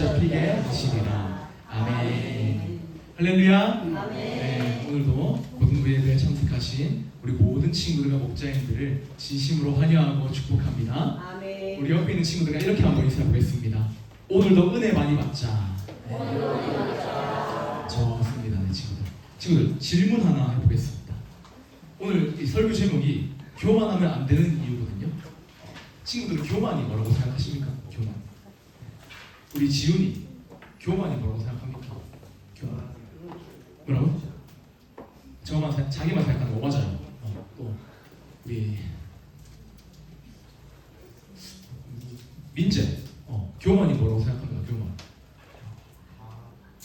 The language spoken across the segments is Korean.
붙잡히게 하시리라. 아멘. 할렐루야. 네, 오늘도 고등부 예배에 참석하신 우리 모든 친구들과 목자님들을 진심으로 환영하고 축복합니다. 아멘. 우리 옆에 있는 친구들과 이렇게 한번 인사해 보겠습니다. 오늘도 은혜 많이 받자. 좋습니다, 네, 친구들 질문 하나 해보겠습니다. 오늘 이 설교 제목이 교만하면 안 되는 이유거든요. 친구들은 교만이 뭐라고 생각하십니까? 교만. 우리 지훈이 교만이 뭐라고 생각합니까? 교만. 뭐라고? 자기만 생각하는 거 맞아요. 또 우리 민재 교만이 뭐라고 생각합니까? 교만.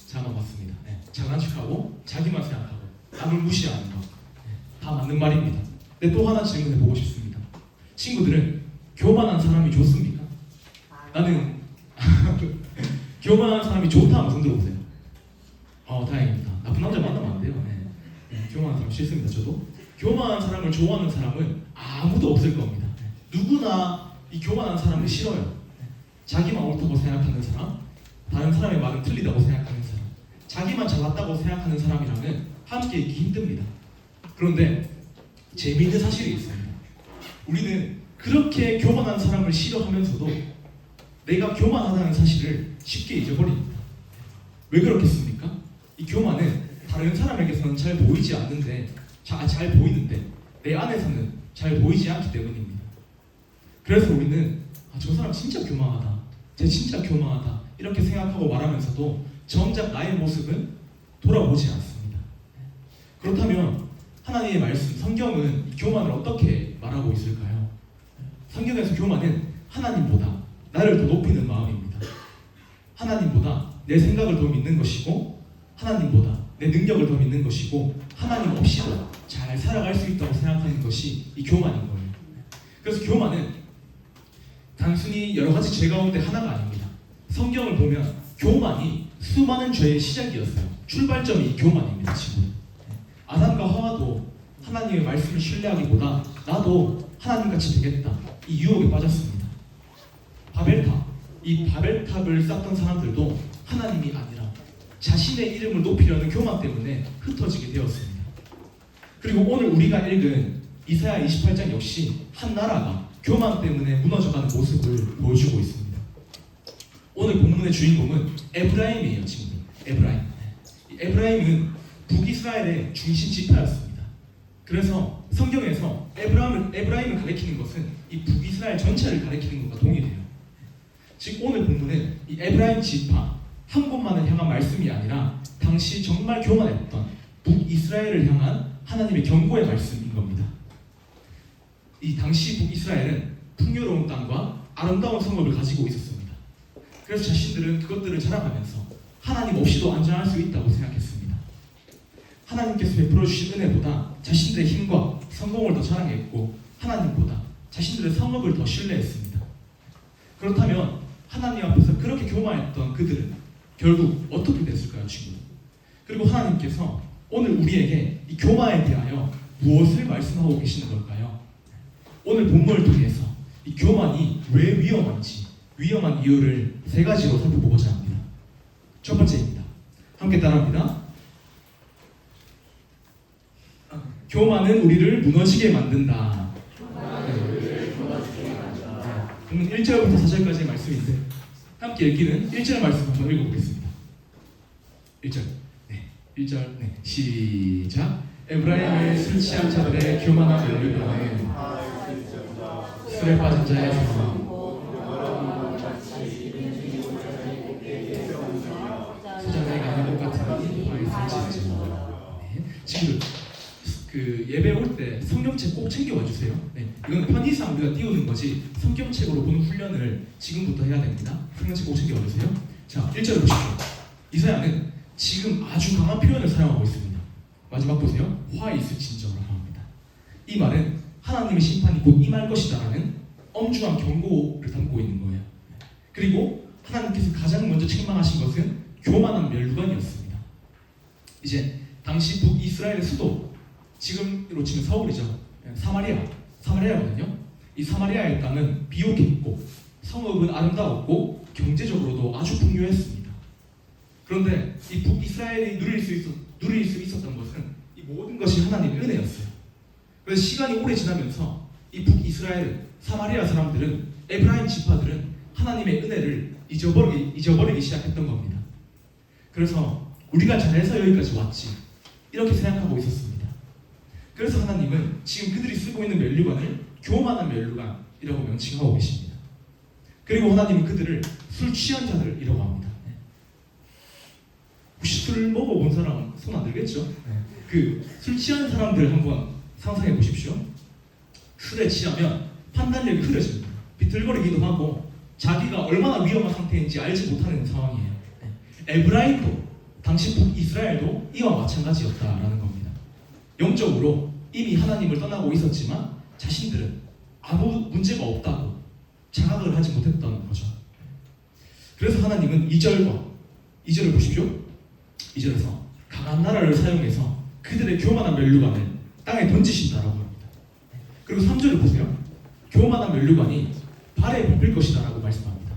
자만 맞습니다. 네. 잘난 척하고 자기만 생각하고 남을 무시하는 거. 네. 다 맞는 말입니다. 근데 또 하나 질문해 보고 싶습니다. 친구들은 교만한 사람이 좋습니까? 나는 교만한 사람이 좋다 하면 손 들어보세요. 다행입니다. 나쁜 남자 만나면 안 돼요. 네. 교만한 사람 싫습니다. 저도 교만한 사람을 좋아하는 사람은 아무도 없을 겁니다. 누구나 이 교만한 사람을 싫어요. 자기만 옳다고 생각하는 사람, 다른 사람의 말은 틀리다고 생각하는 사람, 자기만 잘났다고 생각하는 사람이랑은 함께 있기 힘듭니다. 그런데 재미있는 사실이 있습니다. 우리는 그렇게 교만한 사람을 싫어하면서도 내가 교만하다는 사실을 쉽게 잊어버립니다. 왜 그렇겠습니까? 이 교만은 다른 사람에게서는 잘 보이지 않는데 잘 보이는데 내 안에서는 잘 보이지 않기 때문입니다. 그래서 우리는 저 사람 진짜 교만하다, 쟤 진짜 교만하다 이렇게 생각하고 말하면서도 정작 나의 모습은 돌아보지 않습니다. 그렇다면 하나님의 말씀, 성경은 교만을 어떻게 말하고 있을까요? 성경에서 교만은 하나님보다 나를 더 높이는 마음입니다. 하나님보다 내 생각을 더 믿는 것이고, 하나님보다 내 능력을 더 믿는 것이고, 하나님 없이도 잘 살아갈 수 있다고 생각하는 것이 이 교만인 거예요. 그래서 교만은 단순히 여러 가지 죄 가운데 하나가 아닙니다. 성경을 보면 교만이 수많은 죄의 시작이었어요. 출발점이 교만입니다, 친구들. 아담과 하와도 하나님의 말씀을 신뢰하기보다 나도 하나님같이 되겠다, 이 유혹에 빠졌습니다. 이 바벨탑을 쌓던 사람들도 하나님이 아니라 자신의 이름을 높이려는 교만 때문에 흩어지게 되었습니다. 그리고 오늘 우리가 읽은 이사야 28장 역시 한 나라가 교만 때문에 무너져가는 모습을 보여주고 있습니다. 오늘 본문의 주인공은 에브라임이에요, 친구들. 에브라임은 북이스라엘의 중심 지파였습니다. 그래서 성경에서 에브라임을 가리키는 것은 이 북이스라엘 전체를 가리키는 것과 동일해요. 즉 오늘 본문은 이 에브라임 지파 한 곳만을 향한 말씀이 아니라 당시 정말 교만했던 북이스라엘을 향한 하나님의 경고의 말씀인 겁니다. 이 당시 북이스라엘은 풍요로운 땅과 아름다운 성읍을 가지고 있었습니다. 그래서 자신들은 그것들을 자랑하면서 하나님 없이도 안전할 수 있다고 생각했습니다. 하나님께서 베풀어 주신 은혜보다 자신들의 힘과 성공을 더 자랑했고, 하나님보다 자신들의 성읍을 더 신뢰했습니다. 그렇다면 하나님 앞에서 그렇게 교만했던 그들은 결국 어떻게 됐을까요, 친구들? 그리고 하나님께서 오늘 우리에게 이 교만에 대하여 무엇을 말씀하고 계시는 걸까요? 오늘 본문을 통해서 이 교만이 왜 위험한지, 위험한 이유를 세 가지로 살펴보고자 합니다. 첫 번째입니다. 함께 따라합니다. 교만은 우리를 무너지게 만든다. 본문 1절부터 4절까지의 말씀인데 함께 읽기는 1절 말씀 한번 읽어보겠습니다. 1절. 1절. 시작. 에브라임의 술 취한 자들의 교만한 연륜과는 술에 빠진 자의 상황, 소장의 가는 것 같으니 바위 설치하죠. 친구들, 예배 올 때 성경책 꼭 챙겨와 주세요. 이건 편의상 우리가 띄우는 거지 성경책으로 보는 훈련을 지금부터 해야 됩니다. 성경책 꼭 챙겨와 주세요. 자, 1절을 보십시오. 이사야는 지금 아주 강한 표현을 사용하고 있습니다. 마지막 보세요. 화 있을진저라고 합니다. 이 말은 하나님의 심판이 곧 임할 것이다라는 엄중한 경고를 담고 있는 거예요. 그리고 하나님께서 가장 먼저 책망하신 것은 교만한 멸관이었습니다. 이제 당시 북이스라엘의 수도, 지금으로 치면 서울이죠. 사마리아거든요. 이 사마리아의 땅은 비옥했고 성읍은 아름다웠고 경제적으로도 아주 풍요했습니다. 그런데 이 북이스라엘이 누릴 수 있었던 것은 이 모든 것이 하나님의 은혜였어요. 그래서 시간이 오래 지나면서 이 북이스라엘, 사마리아 사람들은, 에브라임 지파들은 하나님의 은혜를 잊어버리기 시작했던 겁니다. 그래서 우리가 잘해서 여기까지 왔지, 이렇게 생각하고 있었습니다. 그래서 하나님은 지금 그들이 쓰고 있는 멸류관을 교만한 멸류관이라고 명칭하고 계십니다. 그리고 하나님은 그들을 술 취한 자들이라고 합니다. 혹시 술 먹어본 사람 손 안 들겠죠? 그 술 취한 사람들 한번 상상해 보십시오. 술에 취하면 판단력이 흐려집니다. 비틀거리기도 하고 자기가 얼마나 위험한 상태인지 알지 못하는 상황이에요. 에브라임도 당시 북이스라엘도 이와 마찬가지였다라는 겁니다. 영적으로 이미 하나님을 떠나고 있었지만 자신들은 아무 문제가 없다고 자각을 하지 못했던 거죠. 그래서 하나님은 2절을 보십시오. 2절에서 강한 나라를 사용해서 그들의 교만한 멸류관을 땅에 던지신다라고 합니다. 그리고 3절을 보세요. 교만한 멸류관이 발에 밟힐 것이다 라고 말씀합니다.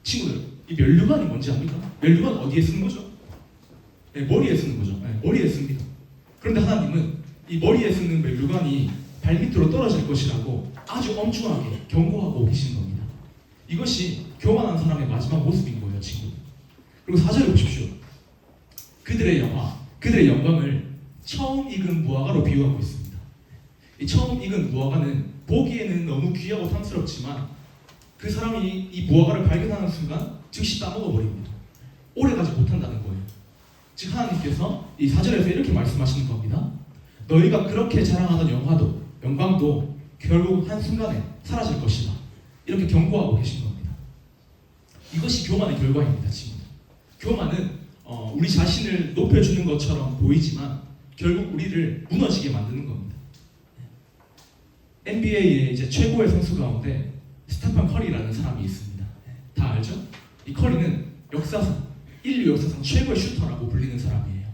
친구들, 이 멸류관이 뭔지 압니까? 멸류관 어디에 쓰는 거죠? 머리에 쓰는 거죠. 머리에 씁니다. 그런데 하나님은 이 머리에 쓰는 멸류관이 발밑으로 떨어질 것이라고 아주 엄중하게 경고하고 계신 겁니다. 이것이 교만한 사람의 마지막 모습인 거예요, 친구들. 그리고 4절을 보십시오. 그들의 영광을 처음 익은 무화과로 비유하고 있습니다. 이 처음 익은 무화과는 보기에는 너무 귀하고 탐스럽지만 그 사람이 이 무화과를 발견하는 순간 즉시 따먹어버립니다. 오래가지 못한다는 거예요. 즉 하나님께서 이 4절에서 이렇게 말씀하시는 겁니다. 너희가 그렇게 자랑하던 영광도 결국 한순간에 사라질 것이다. 이렇게 경고하고 계신 겁니다. 이것이 교만의 결과입니다, 친구들. 교만은 우리 자신을 높여주는 것처럼 보이지만 결국 우리를 무너지게 만드는 겁니다. NBA의 이제 최고의 선수 가운데 스테판 커리라는 사람이 있습니다. 다 알죠? 이 커리는 인류 역사상 최고의 슈터라고 불리는 사람이에요.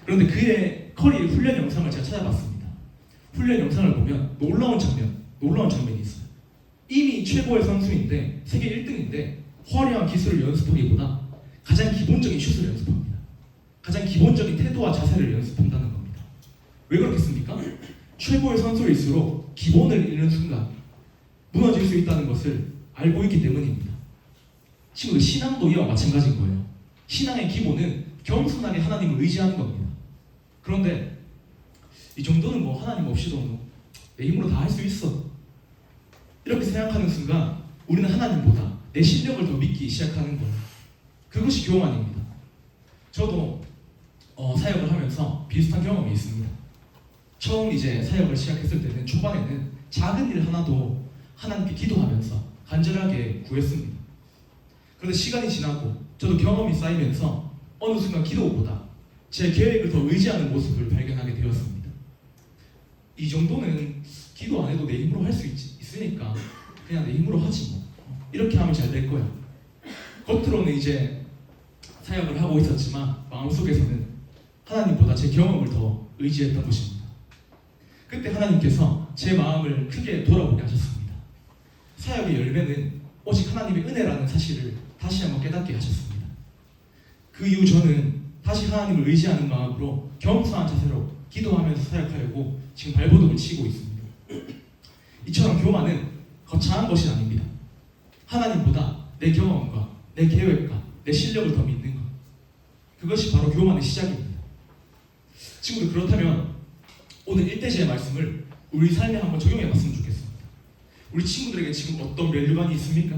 그런데 그의 커리의 훈련 영상을 제가 찾아봤습니다. 훈련 영상을 보면 놀라운 장면이 있어요. 이미 최고의 선수인데 세계 1등인데 화려한 기술을 연습하기보다 가장 기본적인 슛을 연습합니다. 가장 기본적인 태도와 자세를 연습한다는 겁니다. 왜 그렇겠습니까? 최고의 선수일수록 기본을 잃는 순간 무너질 수 있다는 것을 알고 있기 때문입니다. 친구들, 신앙도 이와 마찬가지인 거예요. 신앙의 기본은 겸손하게 하나님을 의지하는 겁니다. 그런데 이 정도는 뭐 하나님 없이도 내 힘으로 다 할 수 있어, 이렇게 생각하는 순간 우리는 하나님보다 내 실력을 더 믿기 시작하는 거예요. 그것이 교만입니다. 저도 사역을 하면서 비슷한 경험이 있습니다. 처음 이제 사역을 시작했을 때는 초반에는 작은 일 하나도 하나님께 기도하면서 간절하게 구했습니다. 그런데 시간이 지나고 저도 경험이 쌓이면서 어느 순간 기도보다 제 계획을 더 의지하는 모습을 발견하게 되었습니다. 이 정도는 기도 안 해도 내 힘으로 할 수 있으니까 그냥 내 힘으로 하지 뭐, 이렇게 하면 잘 될 거야. 겉으로는 이제 사역을 하고 있었지만 마음속에서는 하나님보다 제 경험을 더 의지했던 것입니다. 그때 하나님께서 제 마음을 크게 돌아보게 하셨습니다. 사역의 열매는 오직 하나님의 은혜라는 사실을 다시 한번 깨닫게 하셨습니다. 그 이후 저는 다시 하나님을 의지하는 마음으로 겸손한 자세로 기도하면서 사역하려고 지금 발버둥을 치고 있습니다. 이처럼 교만은 거창한 것이 아닙니다. 하나님보다 내 경험과 내 계획과 내 실력을 더 믿는 것, 그것이 바로 교만의 시작입니다. 친구들, 그렇다면 오늘 1대제의 말씀을 우리 삶에 한번 적용해 봤으면 좋겠습니다. 우리 친구들에게 지금 어떤 멸류관이 있습니까?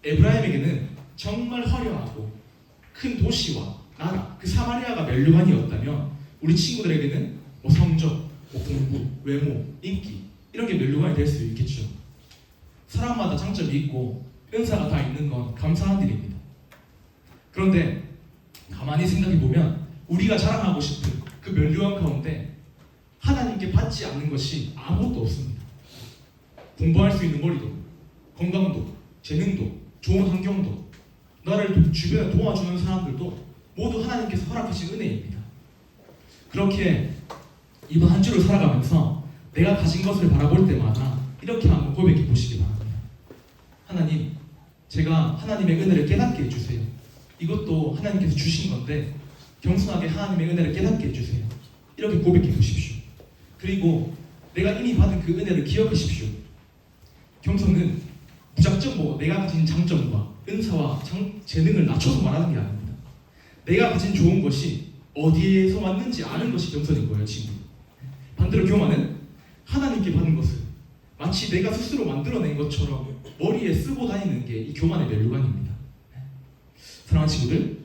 에브라임에게는 정말 화려하고 큰 도시와 나라, 그 사마리아가 멸류관이었다면 우리 친구들에게는 뭐 성적, 뭐 공부, 외모, 인기, 이런 게 멸류관이 될 수 있겠죠. 사람마다 장점이 있고 은사가 다 있는 건 감사한 일입니다. 그런데 가만히 생각해 보면 우리가 자랑하고 싶은 그 멸류관 가운데 하나님께 받지 않는 것이 아무것도 없습니다. 공부할 수 있는 머리도, 건강도, 재능도, 좋은 환경도, 나를 주변에 도와주는 사람들도 모두 하나님께서 허락하신 은혜입니다. 그렇게 이번 한 주를 살아가면서 내가 가진 것을 바라볼 때마다 이렇게 한번 고백해 보시기 바랍니다. 하나님, 제가 하나님의 은혜를 깨닫게 해주세요. 이것도 하나님께서 주신 건데 겸손하게 하나님의 은혜를 깨닫게 해주세요. 이렇게 고백해 보십시오. 그리고 내가 이미 받은 그 은혜를 기억하십시오. 겸손은 무작정 내가 가진 장점과 은사와 재능을 낮춰서 말하는 게 아닙니다. 내가 가진 좋은 것이 어디에서 왔는지 아는 것이 겸손인 거예요, 친구. 반대로 교만은 하나님께 받은 것을 마치 내가 스스로 만들어낸 것처럼 머리에 쓰고 다니는 게 이 교만의 멸류관입니다. 사랑하는 친구들,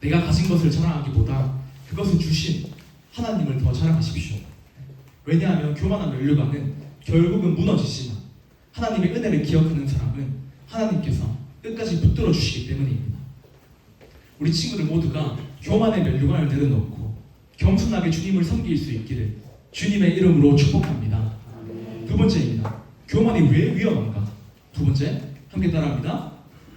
내가 가진 것을 자랑하기보다 그것을 주신 하나님을 더 자랑하십시오. 왜냐하면 교만한 멸류관은 결국은 무너지지만 하나님의 은혜를 기억하는 사람은 하나님께서 끝까지 붙들어 주시기 때문입니다. 우리 친구들 모두가 교만의 멸류관을 내려놓고 겸손하게 주님을 섬길 수 있기를 주님의 이름으로 축복합니다. 두 번째입니다. 교만이 왜 위험한가? 두 번째, 함께 따라합니다.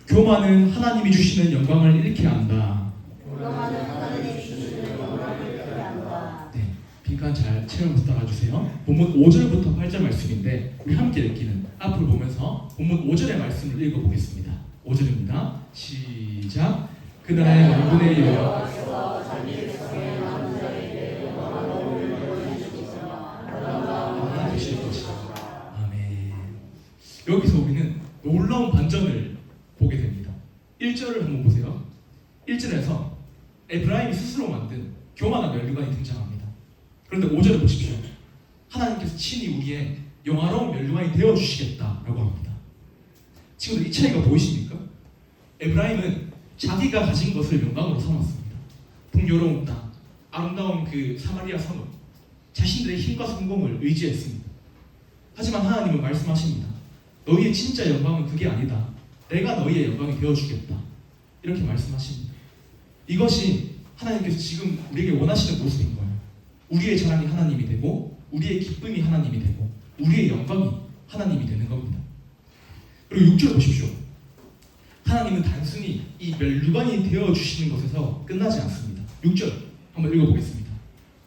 교만은 하나님이 주시는 영광을 잃게 한다. 교만은 하나님이 주시는 영광을 잃게 한다. 네, 빈칸 잘 채우면서 따라주세요. 본문 5절부터 8절 말씀인데 우리 함께 읽기는 앞을 보면서 본문 5절의 말씀을 읽어보겠습니다. 5절입니다. 시작. 그날의 왕군의 여호와께서 자기 백성의 남은 자에게 영광을 보여주시며 그런 가운데 되실 것이다. 아멘. 여기서 우리는 놀라운 반전을 보게 됩니다. 1절을 한번 보세요. 1절에서 에브라임이 스스로 만든 교만한 멸류관이 등장합니다. 그런데 5절을 보십시오. 하나님께서 친히 우리의 영화로운 멸류관이 되어주시겠다라고 합니다. 친구들, 이 차이가 보이십니까? 에브라임은 자기가 가진 것을 영광으로 삼았습니다. 풍요로운 땅, 아름다운 그 사마리아 성읍, 자신들의 힘과 성공을 의지했습니다. 하지만 하나님은 말씀하십니다. 너희의 진짜 영광은 그게 아니다. 내가 너희의 영광이 되어주겠다. 이렇게 말씀하십니다. 이것이 하나님께서 지금 우리에게 원하시는 모습인 거예요. 우리의 자랑이 하나님이 되고 우리의 기쁨이 하나님이 되고 우리의 영광이 하나님이 되는 겁니다. 그리고 6절 보십시오. 하나님은 단순히 이 멸류관이 되어주시는 것에서 끝나지 않습니다. 6절 한번 읽어보겠습니다.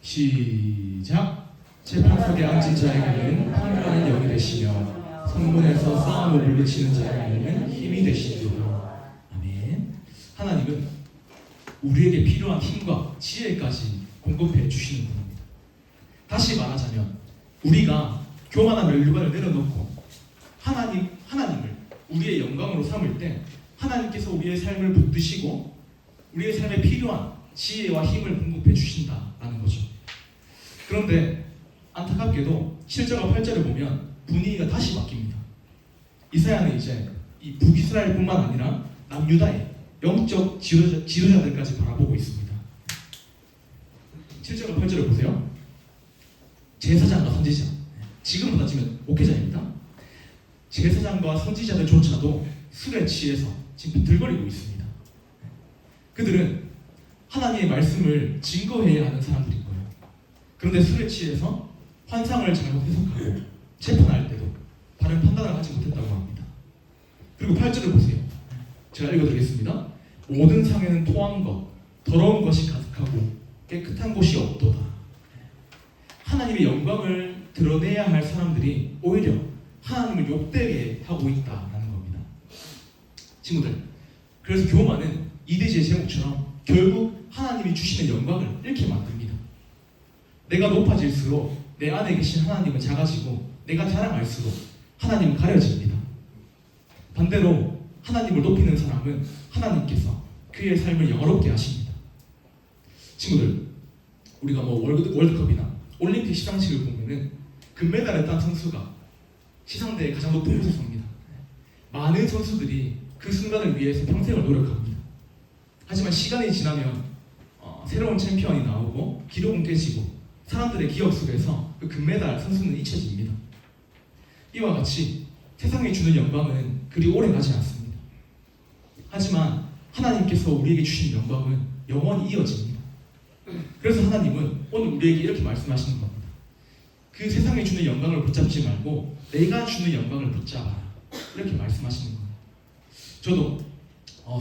시작. 재판석에 앉은 자에게는 판결하는 영이 되시며 성문에서 싸움을 물리치는 자에게는 힘이 되시리라. 아멘. 하나님은 우리에게 필요한 힘과 지혜까지 공급해 주시는 분입니다. 다시 말하자면 우리가 교만한 멸류관을 내려놓고 하나님을 우리의 영광으로 삼을 때 하나님께서 우리의 삶을 붙드시고 우리의 삶에 필요한 지혜와 힘을 공급해 주신다라는 거죠. 그런데 안타깝게도 7절과 8절을 보면 분위기가 다시 바뀝니다. 이사야는 이제 이 북이스라엘뿐만 아니라 남유다의 영적 지도자들까지 바라보고 있습니다. 7절과 8절을 보세요. 제사장과 선지자, 지금으로 따지면 목회자입니다. 제사장과 선지자들조차도 술에 취해서 지금 비틀거리고 있습니다. 그들은 하나님의 말씀을 증거해야 하는 사람들인 거예요. 그런데 술에 취해서 환상을 잘못 해석하고 재판할 때도 바른 판단을 하지 못했다고 합니다. 그리고 8절을 보세요. 제가 읽어드리겠습니다. 모든 상에는 토한 것, 더러운 것이 가득하고 깨끗한 곳이 없도다. 하나님의 영광을 드러내야 할 사람들이 오히려 하나님을 욕되게 하고 있다는 겁니다. 친구들, 그래서 교만은 이대지의 제목처럼 결국 하나님이 주시는 영광을 잃게 만듭니다. 내가 높아질수록 내 안에 계신 하나님은 작아지고 내가 자랑할수록 하나님은 가려집니다. 반대로 하나님을 높이는 사람은 하나님께서 그의 삶을 영화롭게 하십니다. 친구들, 우리가 월드컵이나 올림픽 시상식을 보면은 금메달을 딴 선수가 시상대에 가장 높은 곳에 섭니다. 많은 선수들이 그 순간을 위해서 평생을 노력합니다. 하지만 시간이 지나면 새로운 챔피언이 나오고 기록은 깨지고 사람들의 기억 속에서 그 금메달 선수는 잊혀집니다. 이와 같이 세상이 주는 영광은 그리 오래 가지 않습니다. 하지만 하나님께서 우리에게 주신 영광은 영원히 이어집니다. 그래서 하나님은 오늘 우리에게 이렇게 말씀하시는 겁니다. 그 세상이 주는 영광을 붙잡지 말고 내가 주는 영광을 붙잡아라. 이렇게 말씀하시는 거예요. 저도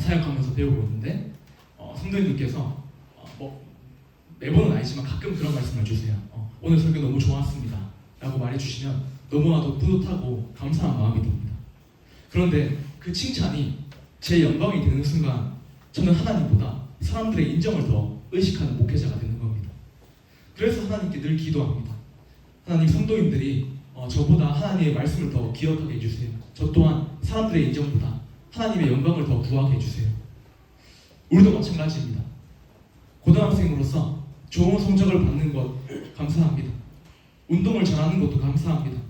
사역하면서 배우고 있는데 성도님들께서 매번은 아니지만 가끔 그런 말씀을 주세요. 오늘 설교 너무 좋았습니다 라고 말해주시면 너무나도 뿌듯하고 감사한 마음이 듭니다. 그런데 그 칭찬이 제 영광이 되는 순간 저는 하나님보다 사람들의 인정을 더 의식하는 목회자가 되는 겁니다. 그래서 하나님께 늘 기도합니다. 하나님, 성도님들이 저보다 하나님의 말씀을 더 기억하게 해주세요. 저 또한 사람들의 인정보다 하나님의 영광을 더 구하게 해주세요. 우리도 마찬가지입니다. 고등학생으로서 좋은 성적을 받는 것 감사합니다. 운동을 잘하는 것도 감사합니다.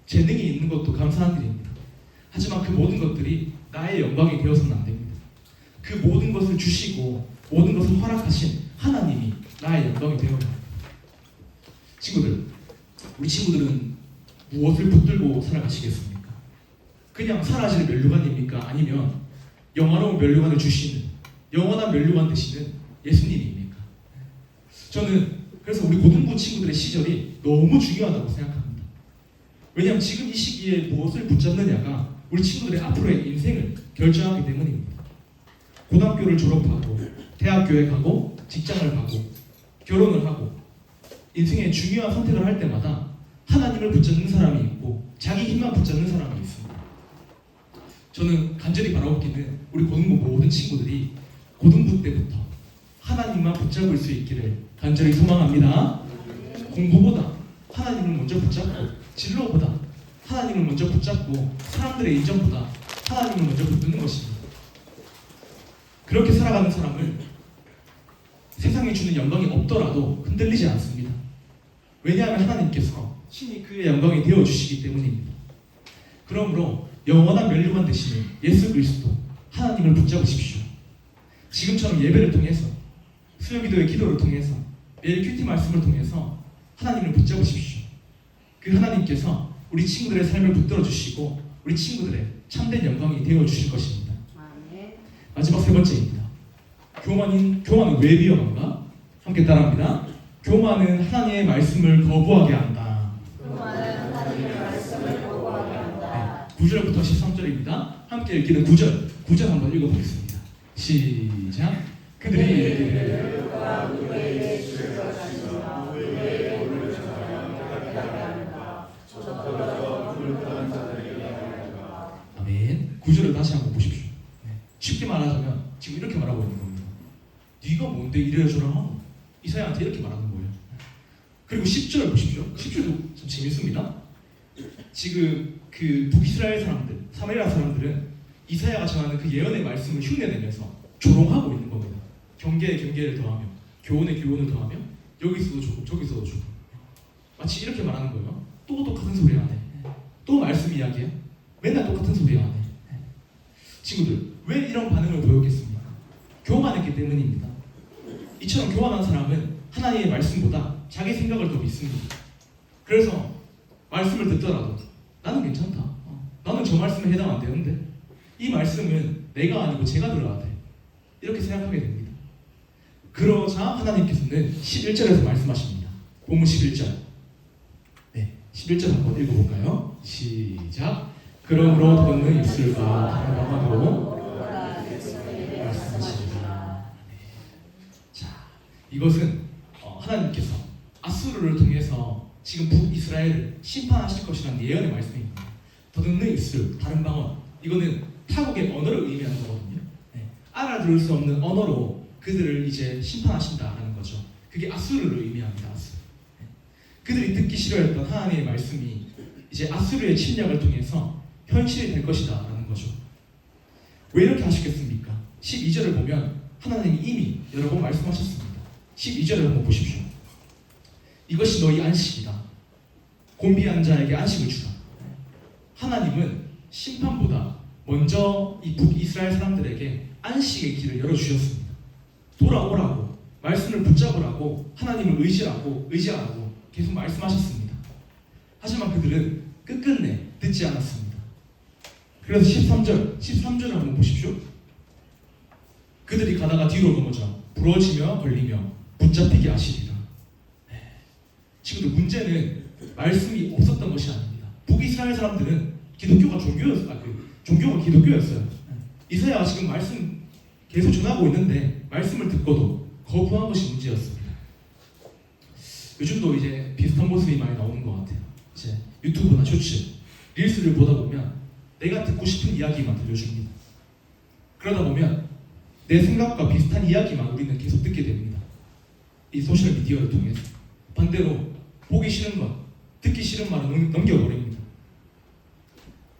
재능이 있는 것도 감사한 일입니다. 하지만 그 모든 것들이 나의 영광이 되어서는 안 됩니다. 그 모든 것을 주시고 모든 것을 허락하신 하나님이 나의 영광이 되어야 합니다. 친구들, 우리 친구들은 무엇을 붙들고 살아가시겠습니까? 그냥 사라질 면류관입니까? 아니면 영원한 면류관을 주시는, 영원한 면류관 되시는 예수님입니까? 저는 그래서 우리 고등부 친구들의 시절이 너무 중요하다고 생각합니다. 왜냐하면 지금 이 시기에 무엇을 붙잡느냐가 우리 친구들의 앞으로의 인생을 결정하기 때문입니다. 고등학교를 졸업하고 대학교에 가고 직장을 가고 결혼을 하고 인생의 중요한 선택을 할 때마다 하나님을 붙잡는 사람이 있고 자기 힘만 붙잡는 사람이 있습니다. 저는 간절히 바라옵기는 우리 고등부 모든 친구들이 고등부 때부터 하나님만 붙잡을 수 있기를 간절히 소망합니다. 공부보다 하나님을 먼저 붙잡고, 진로보다 하나님을 먼저 붙잡고, 사람들의 인정보다 하나님을 먼저 붙드는 것입니다. 그렇게 살아가는 사람은 세상에 주는 영광이 없더라도 흔들리지 않습니다. 왜냐하면 하나님께서 신이 그의 영광이 되어주시기 때문입니다. 그러므로 영원한 면류관 되시는 예수 그리스도 하나님을 붙잡으십시오. 지금처럼 예배를 통해서, 수요기도의 기도를 통해서, 매일 큐티 말씀을 통해서 하나님을 붙잡으십시오. 그 하나님께서 우리 친구들의 삶을 붙들어 주시고 우리 친구들의 참된 영광이 되어 주실 것입니다. 마지막 세 번째입니다. 교만은 왜 위험한가? 함께 따라합니다. 교만은 하나님의 말씀을 거부하게 한다. 교만은 하나님의 말씀을 거부하게 한다. 9절부터 13절입니다. 함께 읽기는 9절 한번 읽어보겠습니다. 시작. 그들이 아멘. 9절을 다시 한번 보십시오. 쉽게 말하자면 지금 이렇게 말하고 있는 겁니다. 네가 뭔데 이래줘라? 이사야한테 이렇게 말하는 거예요. 그리고 10절 보십시오. 10절도 참 재밌습니다. 지금 그 북이스라엘 사람들, 사마리아 사람들은 이사야가 전하는 그 예언의 말씀을 흉내내면서 조롱하고 있는 겁니다. 경계에 경계를 더하며 교훈에 교훈을 더하며 여기서도 조금 저기서도 조금 마치 이렇게 말하는 거예요. 또 똑같은 소리 안 해. 또 말씀 이야기야. 맨날 똑같은 소리 안 해. 친구들, 왜 이런 반응을 보였겠습니까? 교만했기 때문입니다. 이처럼 교만한 사람은 하나님의 말씀보다 자기 생각을 더 믿습니다. 그래서 말씀을 듣더라도 나는 괜찮다. 나는 저 말씀에 해당 안 되는데 이 말씀은 내가 아니고 제가 들어야 돼. 이렇게 생각하게 됩니다. 그러자 하나님께서는 11절에서 말씀하십니다. 본문 11절. 네, 11절 한번 읽어볼까요? 시작. 그러므로 듣는 입술과 다른 방언으로 말씀하십니다. 자, 이것은 하나님께서 아수르를 통해서 지금 북이스라엘을 심판하실 것이라는 예언의 말씀입니다. 더듬는 입술, 다른 방언, 이거는 타국의 언어를 의미하는 거거든요. 네. 알아들을 수 없는 언어로 그들을 이제 심판하신다라는 거죠. 그게 아수르를 의미합니다. 아수르. 네. 그들이 듣기 싫어했던 하나님의 말씀이 이제 아수르의 침략을 통해서 현실이 될 것이다라는 거죠. 왜 이렇게 하셨겠습니까? 12절을 보면 하나님이 이미 여러 번 말씀하셨습니다. 12절을 한번 보십시오. 이것이 너희 안식이다. 곤비한 자에게 안식을 주라. 하나님은 심판보다 먼저 이 북이스라엘 사람들에게 안식의 길을 열어주셨습니다. 돌아오라고, 말씀을 붙잡으라고, 하나님을 의지하라고 계속 말씀하셨습니다. 하지만 그들은 끝끝내 듣지 않았습니다. 그래서 13절을 한번 보십시오. 그들이 가다가 뒤로 넘어져 부러지며 걸리며 붙잡히게 하시리라. 친구들, 문제는 말씀이 없었던 것이 아닙니다. 북이스라엘 사람들은 기독교가 종교가 기독교였어요. 이사야가 지금 말씀 계속 전하고 있는데 말씀을 듣고도 거부한 것이 문제였습니다. 요즘도 이제 비슷한 모습이 많이 나오는 것 같아요. 이제 유튜브나 쇼츠, 릴스를 보다 보면 내가 듣고 싶은 이야기만 들려줍니다. 그러다 보면 내 생각과 비슷한 이야기만 우리는 계속 듣게 됩니다. 이 소셜 미디어를 통해서. 반대로 보기 싫은 것, 듣기 싫은 말은 넘겨버립니다.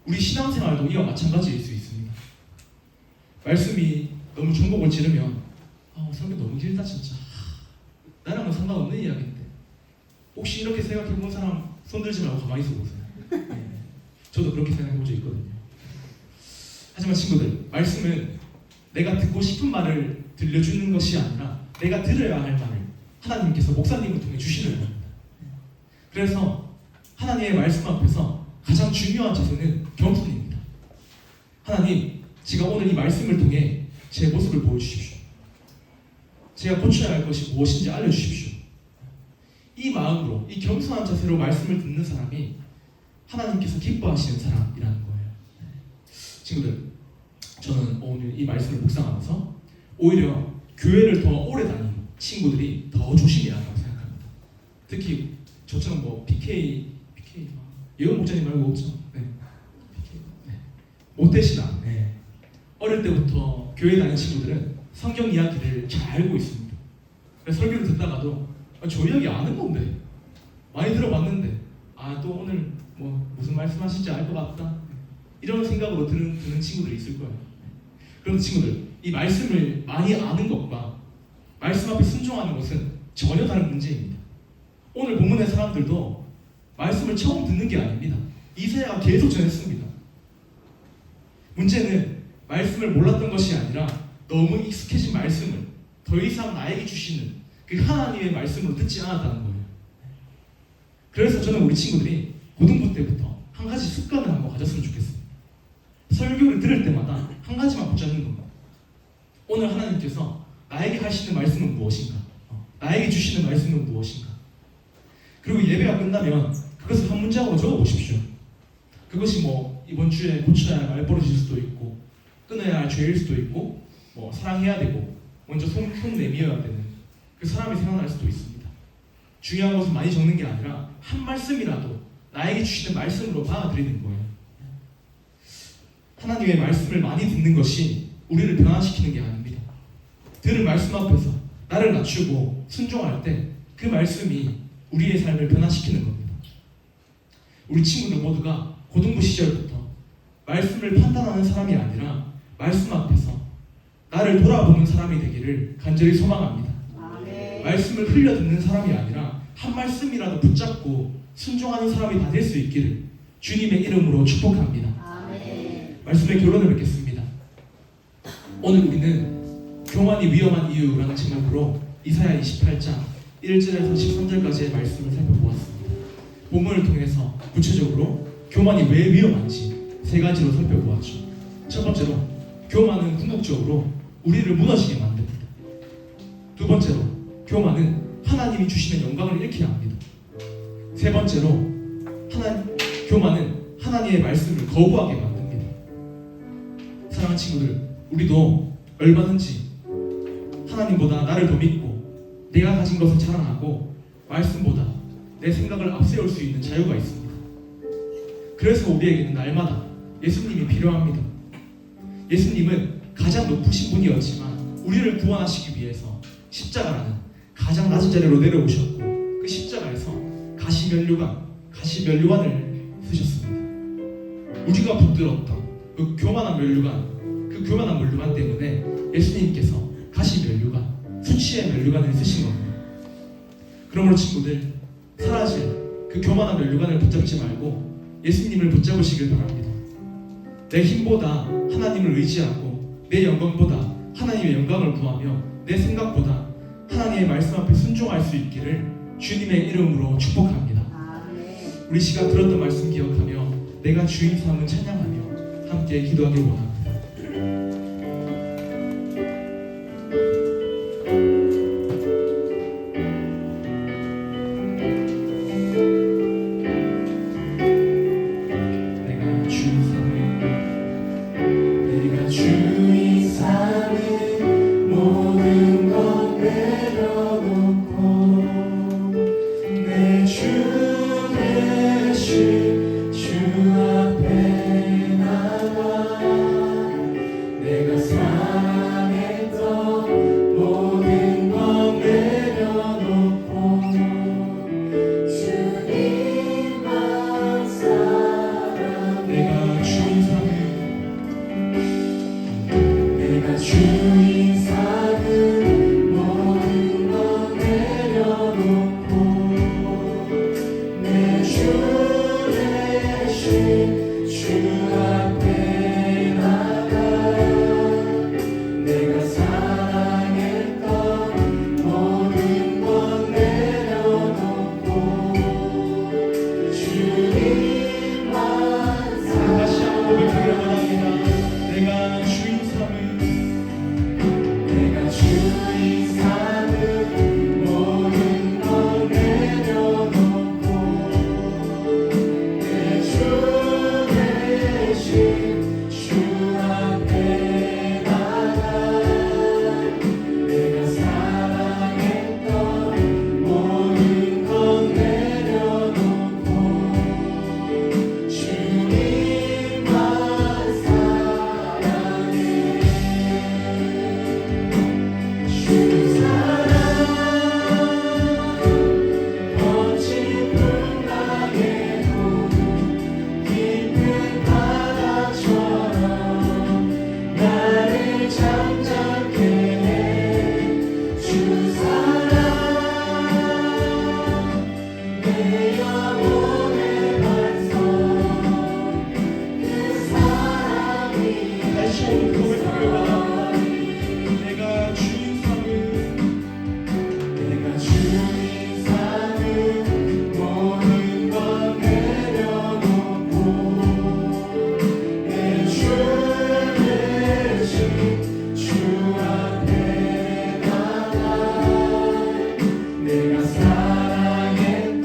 우리 신앙생활도 이와 마찬가지일 수 있습니다. 말씀이 너무 전곡을 지르면 설교 너무 길다 진짜. 나랑은 상관없는 이야기인데. 혹시 이렇게 생각해본 사람 손 들지 말고 가만히 있어 보세요. 네. 저도 그렇게 생각해본 적 있거든요. 하지만 친구들, 말씀은 내가 듣고 싶은 말을 들려주는 것이 아니라 내가 들어야 할 말을 하나님께서 목사님을 통해 주시는 겁니다. 그래서 하나님의 말씀 앞에서 가장 중요한 자세는 겸손입니다. 하나님, 제가 오늘 이 말씀을 통해 제 모습을 보여주십시오. 제가 고쳐야 할 것이 무엇인지 알려주십시오. 이 마음으로, 이 겸손한 자세로 말씀을 듣는 사람이 하나님께서 기뻐하시는 사람이라는 거예요. 친구들, 저는 오늘 이 말씀을 묵상하면서 오히려 교회를 더 오래 다니는 친구들이 더 조심해야 한다고 생각합니다. 특히 저처럼 뭐 PK 예원 목사님 말고 없죠? 네. PK, 네. 모태신앙. 네. 어릴 때부터 교회 다니는 친구들은 성경 이야기를 잘 알고 있습니다. 그래서 설교를 듣다가도 저 이야기 아는 건데 많이 들어봤는데 또 오늘 뭐 무슨 말씀하실지 알 것 같다 이런 생각으로 듣는 친구들이 있을 거예요. 그런데 친구들, 이 말씀을 많이 아는 것과 말씀 앞에 순종하는 것은 전혀 다른 문제입니다. 오늘 본문의 사람들도 말씀을 처음 듣는 게 아닙니다. 이사야가 계속 전했습니다. 문제는 말씀을 몰랐던 것이 아니라 너무 익숙해진 말씀을 더 이상 나에게 주시는 그 하나님의 말씀으로 듣지 않았다는 거예요. 그래서 저는 우리 친구들이 고등부 때부터 한 가지 습관을 한번 가졌으면 좋겠습니다. 설교를 들을 때마다 한 가지만 붙잡는 겁니다. 오늘 하나님께서 나에게 하시는 말씀은 무엇인가? 나에게 주시는 말씀은 무엇인가? 그리고 예배가 끝나면 그것을 한 문장으로 적어보십시오. 그것이 뭐 이번 주에 고쳐야 할 말버릇일 수도 있고 끊어야 할 죄일 수도 있고 뭐 사랑해야 되고 먼저 손 내밀어야 되는 그 사람이 생각날 수도 있습니다. 중요한 것은 많이 적는 게 아니라 한 말씀이라도 나에게 주시는 말씀으로 받아들이는 거예요. 하나님의 말씀을 많이 듣는 것이 우리를 변화시키는 게 아닙니다. 들은 말씀 앞에서 나를 낮추고 순종할 때 그 말씀이 우리의 삶을 변화시키는 겁니다. 우리 친구들 모두가 고등부 시절부터 말씀을 판단하는 사람이 아니라 말씀 앞에서 나를 돌아보는 사람이 되기를 간절히 소망합니다. 아멘. 말씀을 흘려 듣는 사람이 아니라 한 말씀이라도 붙잡고 순종하는 사람이 다 될 수 있기를 주님의 이름으로 축복합니다. 아멘. 말씀의 결론을 맺겠습니다. 오늘 우리는 교만이 위험한 이유라는 제목으로 이사야 28장 1절에서 13절까지의 말씀을 살펴보았습니다. 본문을 통해서 구체적으로 교만이 왜 위험한지 세 가지로 살펴보았죠. 첫 번째로, 교만은 궁극적으로 우리를 무너지게 만듭니다. 두 번째로, 교만은 하나님이 주시는 영광을 잃게 합니다. 세 번째로, 교만은 하나님의 말씀을 거부하게 만듭니다. 사랑하는 친구들, 우리도 얼마든지 하나님보다 나를 더 믿고 내가 가진 것을 자랑하고 말씀보다 내 생각을 앞세울 수 있는 자유가 있습니다. 그래서 우리에게는 날마다 예수님이 필요합니다. 예수님은 가장 높으신 분이었지만 우리를 구원하시기 위해서 십자가라는 가장 낮은 자리로 내려오셨고 그 십자가에서 가시면류관을 쓰셨습니다. 우리가 붙들었던 그 교만한 면류관 때문에 예수님께서 가시면류관, 수치의 면류관을 쓰신 겁니다. 그러므로 친구들, 사라질 그 교만한 면류관을 붙잡지 말고 예수님을 붙잡으시길 바랍니다. 내 힘보다 하나님을 의지하고 내 영광보다 하나님의 영광을 구하며 내 생각보다 하나님의 말씀 앞에 순종할 수 있기를 주님의 이름으로 축복합니다. 아멘. 우리 시간 들었던 말씀 기억하며 내가 주인 삼은 찬양하며 함께 기도하길 원합니다. 주 앞에 나 주인 삼은 모든 것 내려놓고 내 주 대신 주 앞에 나가 내가 사랑했던 모든 것 내려놓고 주님만 다시 한번 고백하기를 원합니다. 내가 주인 삼은 내가 주인 삼은 모든 것 내려놓고 내 주 대신 주 앞에 나가 내가 사랑했던 모든 것 내려놓고 주님만 사랑해 주 사랑 거친 풍랑에도 깊은 바다처럼 나를 잠잠케 해주 사랑 내 영혼의 반석 그 사랑이 다시 한번 고백하기를 원합니다. 내가 주인 삼은 내가 주인 삼은 모든 것 내려놓고 내 주 대신 주 앞에 나가 내가 사랑했던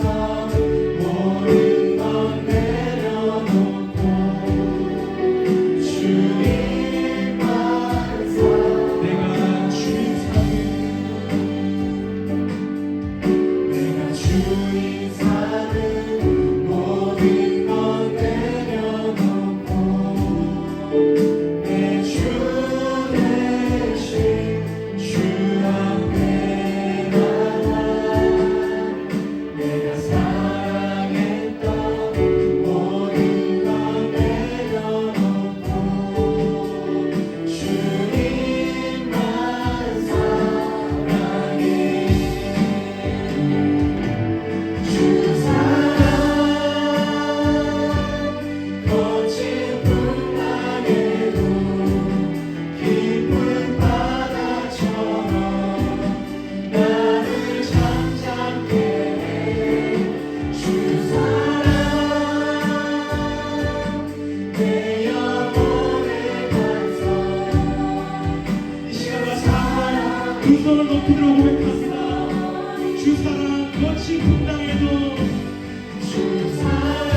모든 것 내려놓고 주님만 내가 주인 삼은 내가 주인 삼은 모든 것 내려놓고 내 주 대신 주 앞에 나가 내가 사랑했던 모든 것 내려놓고 주님만 사랑해 주 사랑 거친 풍랑에도 깊은 바다처럼 나를 잠잠케 해주 사랑 내 영혼의 반석 이 시간 다시 한번 두 손을 높이 들어 고백합니다. 주 사랑 거친 풍랑에도 주 사랑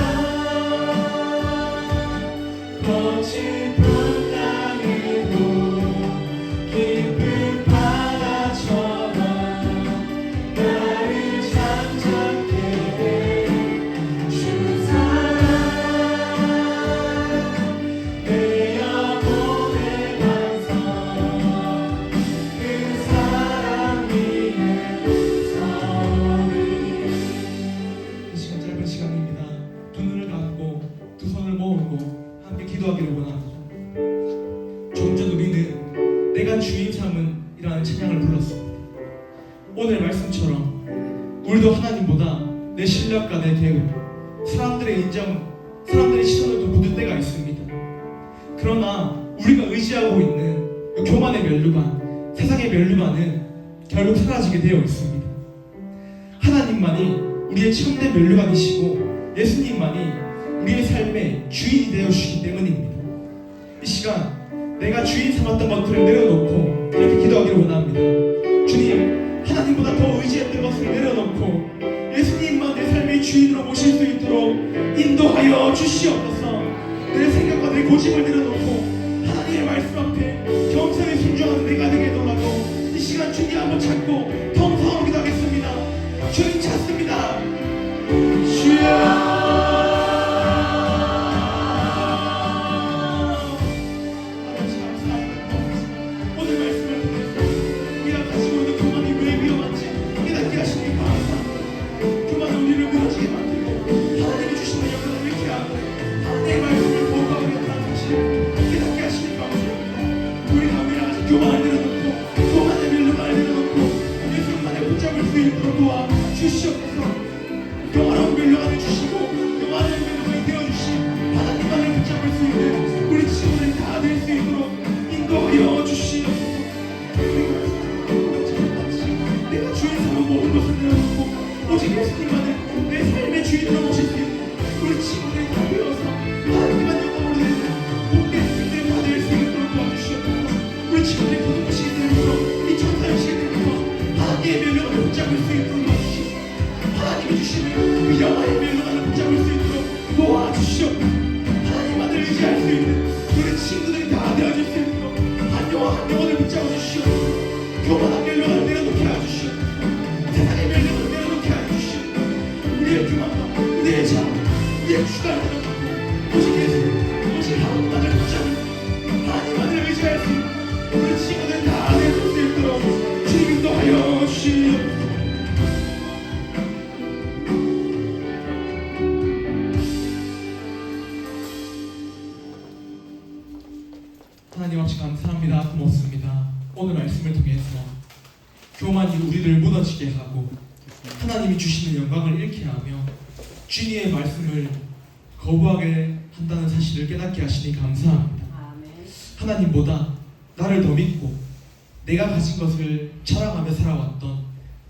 거친 풍랑에도 깊은 바다처럼 나를 잠잠케 해주 사랑 내 영혼의 반석 그 사랑 위에 서리 이 시간 짧은 시간입니다. 두 눈을 감고 두 손을 모으고 함께 기도하기를 원합니다. 조금 전 우리는 내가 주인 삼은 이라는 찬양을 불렀습니다. 오늘 말씀처럼 우리도 하나님보다 내 실력과 내 계획, 사람들의 인정, 사람들의 시선을 묻을 때가 있습니다. 그러나 우리가 의지하고 있는 그 교만의 면류관, 세상의 면류관은 결국 사라지게 되어 있습니다. 하나님만이 우리의 참된 면류관이시고 예수님만이 우리의 삶의 주인이 되어주시기 때문입니다. 이 시간 내가 주인 삼았던 것들을 내려놓고 이렇게 기도하기를 원합니다. 주님, 하나님보다 더 의지했던 것을 내려놓고 예수님만 내 삶의 주인으로 모실 수 있도록 인도하여 주시옵소서. 내 생각과 내 고집을 내려놓고 하나님의 말씀 앞에 겸손히 순종하는 내가 되게 해달라고 이 시간 주님 한번 찾고 통성하고 기도하겠습니다. 주님 찾습니다. 주여 오늘 말씀을 통해서 우리가 가지고 있는 교만이 왜 위험한지 깨닫게 하시니 감사합니다. 교만은 우리를 무너지게 만들고 하나님이 주시는 영광을 잃게 하고 하나님의 말씀을 보호하고 있다는 사실 깨닫게 하시니 감사합니다. 우리가 미안하지 교만을 내려놓고 교만의 멸류관을 내려놓고 예수님만을 붙잡을 수 있도록 도와 주시옵소서. 영원한 멸류관을 주시고 영원한 멸류관이 되어주신 하나님만을 붙잡을 수 있는 우리 친구들이 다 될 수 있도록 인도하여 주시옵소서. 내가 주인 삼은 모든 것을 내려놓고 오직 예수님만을 내 삶의 주인으로 모실 수 있는 우리 친구들이 다 되어서 하나님만 영광으로 드리는 복된 친구들이 다 될 수 있도록 도와주시옵소서. 우리 친구들이 고통하시게 되면서 이 천사의시게 되면서 하나님의 멸류관을 붙잡을 수 있도록 도와주시옵소서. 하나님이 주시는 그 영화의 멸류관을 붙잡을 수 있도록 도와주시옵소서. 하나님만을 의지할 수 있는 우리 친구들이 다 되어질 수 있도록 한 영혼 한 영혼을 붙잡아 주시옵소서. 교만한 멸류관을 내려놓게 하주시옵소서. 세상의 멸류관을 내려놓게 하주시옵소서. 우리의 교만과 우리의 자 우리의 주관을 내려놓고 오직 예수 오직 하나님만을 붙잡는 하나님만을 의지할 수 있는 우리 친구들 다 되어질 수 있도록 주님 인도하여 주시옵소서. 하나님 아버지 감사합니다. 고맙습니다. 오늘 말씀을 통해서 교만이 우리를 무너지게 하고 하나님이 주시는 영광을 잃게 하며 주님의 말씀을 거부하게 한다는 사실을 깨닫게 하시니 감사합니다. 아멘. 하나님보다 나를 더 믿고 내가 가진 것을 자랑하며 살아왔던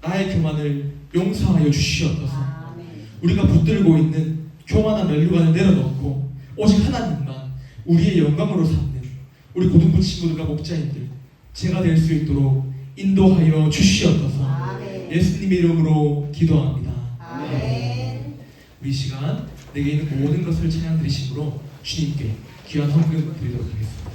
나의 교만을 용서하여 주시옵소서. 아멘. 우리가 붙들고 있는 교만한 멸류관을 내려놓고 오직 하나님만 우리의 영광으로 삼는 우리 고등부 친구들과 목자님들 제가 될 수 있도록 인도하여 주시옵소서. 아멘. 예수님의 이름으로 기도합니다. 아멘. 우리 시간 내게 있는 모든 것을 찬양 드리심으로 주님께 귀한 헌금 드리도록 하겠습니다.